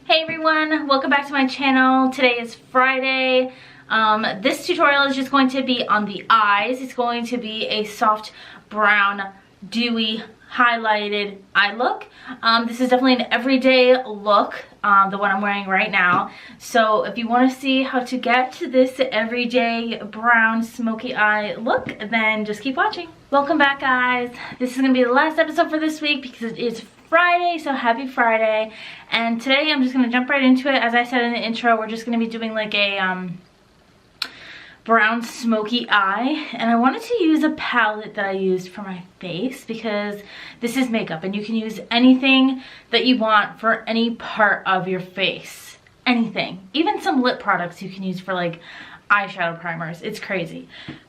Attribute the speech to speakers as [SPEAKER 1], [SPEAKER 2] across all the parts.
[SPEAKER 1] Hey everyone, welcome back to my channel. Today is Friday. This tutorial is just going to be on the eyes. It's going to be a soft brown, dewy, highlighted eye look. This is definitely an everyday look, the one I'm wearing right now. So if you want to see how to get to this everyday brown smoky eye look, then just keep watching. Welcome back, guys. This is going to be the last episode for this week because it is Friday, so happy Friday. And today I'm just going to jump right into it. As I said in the intro, we're just going to be doing like a brown smoky eye, and I wanted to use a palette that I used for my face because this is makeup and you can use anything that you want for any part of your face. Anything. Even some lip products you can use for like eyeshadow primers. It's crazy.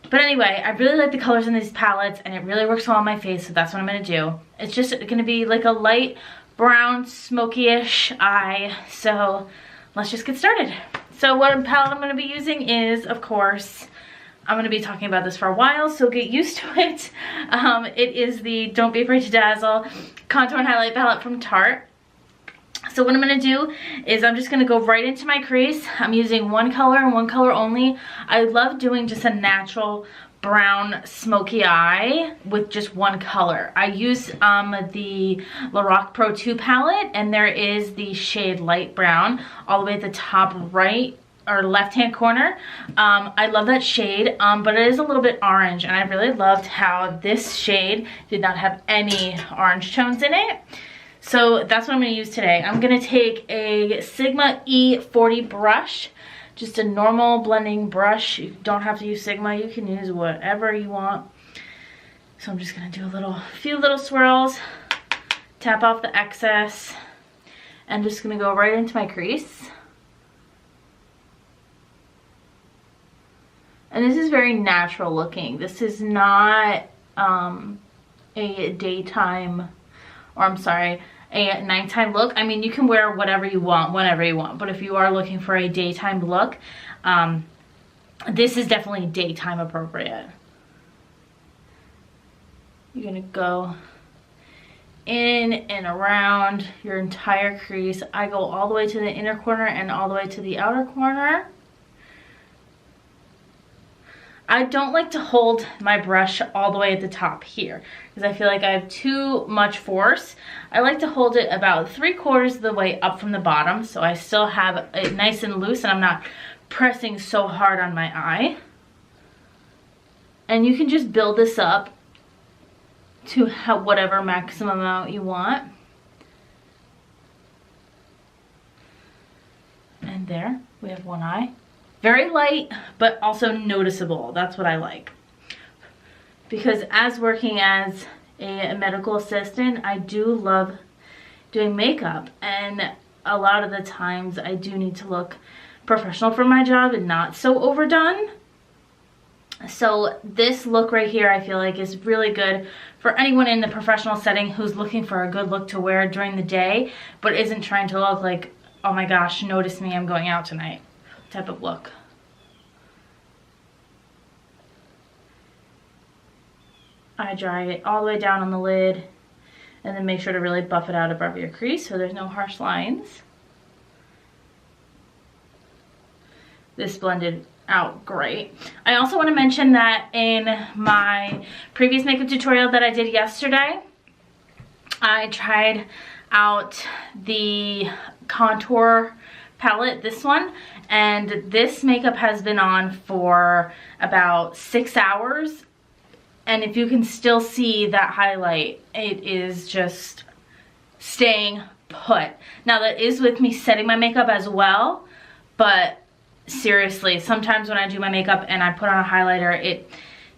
[SPEAKER 1] But anyway, I really like the colors in these palettes and it really works well on my face, so that's what I'm going to do. It's just going to be like a light brown smoky-ish eye, so let's just get started. So what palette I'm going to be using is, of course, I'm going to be talking about this for a while, so get used to it. It is the Don't Be Afraid to Dazzle Contour and Highlight Palette from Tarte. So what I'm going to do is I'm just going to go right into my crease. I'm using one color and one color only. I love doing just a natural brown smoky eye with just one color. I use the Lorac Pro 2 palette, and there is the shade light brown all the way at the top right or left hand corner. I love that shade, but it is a little bit orange, and I really loved how this shade did not have any orange tones in it. So that's what I'm going to use today. I'm going to take a Sigma E40 brush, just a normal blending brush. You don't have to use Sigma, you can use whatever you want. So I'm just going to do a few little swirls, tap off the excess, and just going to go right into my crease. And this is very natural looking. This is not a daytime, or I'm sorry, a nighttime look. I mean, you can wear whatever you want, whenever you want, but if you are looking for a daytime look, this is definitely daytime appropriate. You're gonna go in and around your entire crease. I go all the way to the inner corner and all the way to the outer corner. I don't like to hold my brush all the way at the top here because I feel like I have too much force. I like to hold it about 3/4 of the way up from the bottom, so I still have it nice and loose and I'm not pressing so hard on my eye. And you can just build this up to whatever maximum amount you want. And there, we have one eye. Very light, but also noticeable. That's what I like. Because as working as a medical assistant, I do love doing makeup. And a lot of the times I do need to look professional for my job and not so overdone. So this look right here, I feel like is really good for anyone in the professional setting who's looking for a good look to wear during the day, but isn't trying to look like, oh my gosh, notice me, I'm going out tonight type of look. I dry it all the way down on the lid and then make sure to really buff it out above your crease so there's no harsh lines. This blended out great. I also want to mention that in my previous makeup tutorial that I did yesterday, I tried out the contour palette, this one, and this makeup has been on for about 6 hours, and if you can still see that highlight, it is just staying put. Now that is with me setting my makeup as well, but seriously, sometimes when I do my makeup and I put on a highlighter, it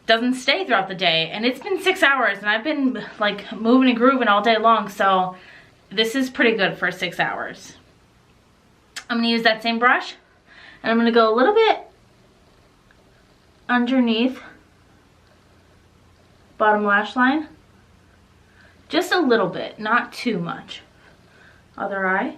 [SPEAKER 1] doesn't stay throughout the day, and it's been 6 hours and I've been like moving and grooving all day long, so this is pretty good for 6 hours. I'm going to use that same brush, and I'm going to go a little bit underneath bottom lash line. Just a little bit, not too much. Other eye.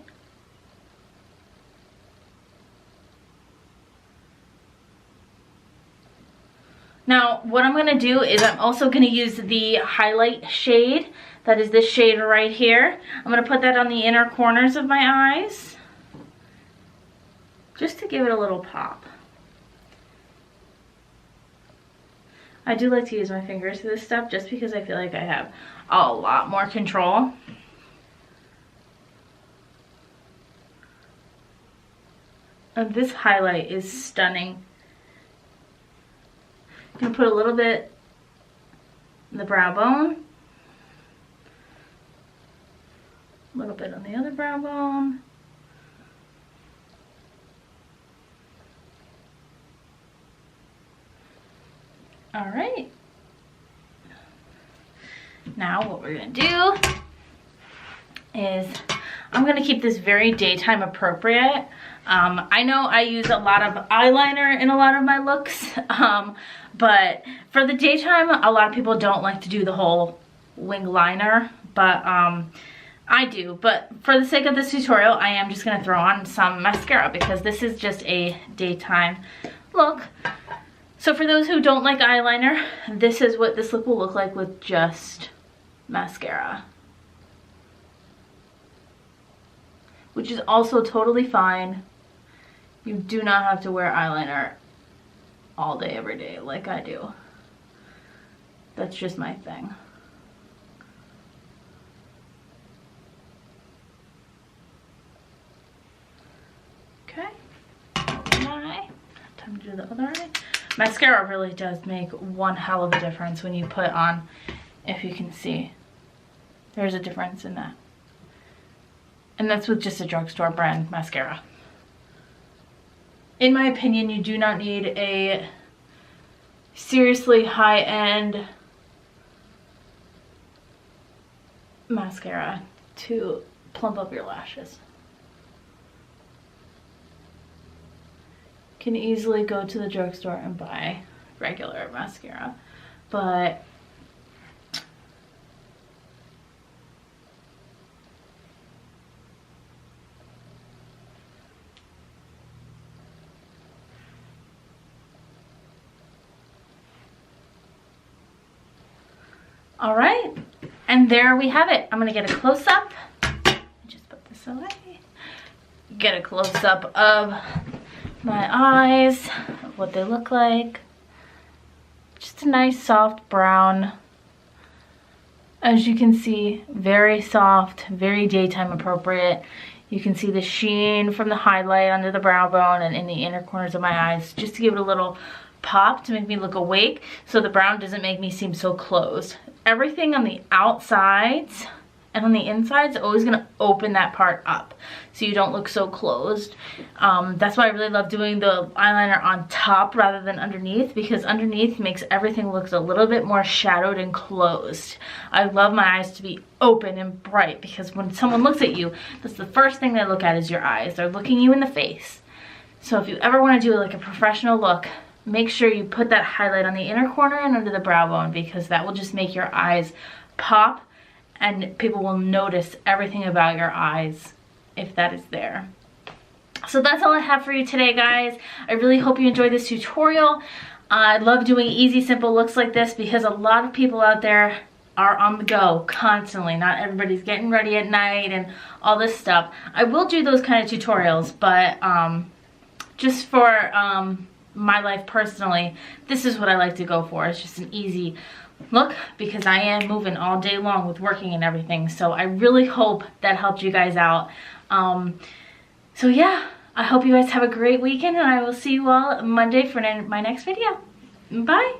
[SPEAKER 1] Now, what I'm going to do is I'm also going to use the highlight shade. That is this shade right here. I'm going to put that on the inner corners of my eyes. just to give it a little pop. I do like to use my fingers for this stuff just because I feel like I have a lot more control. And this highlight is stunning. I'm gonna put a little bit in the brow bone, a little bit on the other brow bone. All right. Now what we're gonna do is I'm gonna keep this very daytime appropriate. I know I use a lot of eyeliner in a lot of my looks, but for the daytime, a lot of people don't like to do the whole wing liner, but I do. But for the sake of this tutorial, I am just gonna throw on some mascara because this is just a daytime look. So for those who don't like eyeliner, this is what this look will look like with just mascara. Which is also totally fine. You do not have to wear eyeliner all day, every day, like I do. That's just my thing. Okay. One eye. Time to do the other eye. Mascara really does make one hell of a difference when you put on, if you can see. There's a difference in that. And that's with just a drugstore brand mascara. In my opinion, you do not need a seriously high-end mascara to plump up your lashes. You can easily go to the drugstore and buy regular mascara, but all right, and there we have it. I'm gonna get a close-up. Just put this away. Get a close-up of my eyes, what they look like. Just a nice soft brown. As you can see, very soft, very daytime appropriate. You can see the sheen from the highlight under the brow bone and in the inner corners of my eyes, just to give it a little pop to make me look awake, so the brown doesn't make me seem so closed. Everything on the outsides and on the insides always gonna open that part up so you don't look so closed. That's why I really love doing the eyeliner on top rather than underneath, because underneath makes everything look a little bit more shadowed and closed. I love my eyes to be open and bright because when someone looks at you, that's the first thing they look at is your eyes. They're looking you in the face. So if you ever want to do like a professional look, make sure you put that highlight on the inner corner and under the brow bone, because that will just make your eyes pop and people will notice everything about your eyes if that is there. So that's all I have for you today, guys. I really hope you enjoyed this tutorial. I love doing easy, simple looks like this because a lot of people out there are on the go constantly. Not everybody's getting ready at night and all this stuff. I will do those kind of tutorials, but just for my life personally, this is what I like to go for. It's just an easy look because I am moving all day long with working and everything. So I really hope that helped you guys out. So yeah, I hope you guys have a great weekend and I will see you all Monday for my next video. Bye.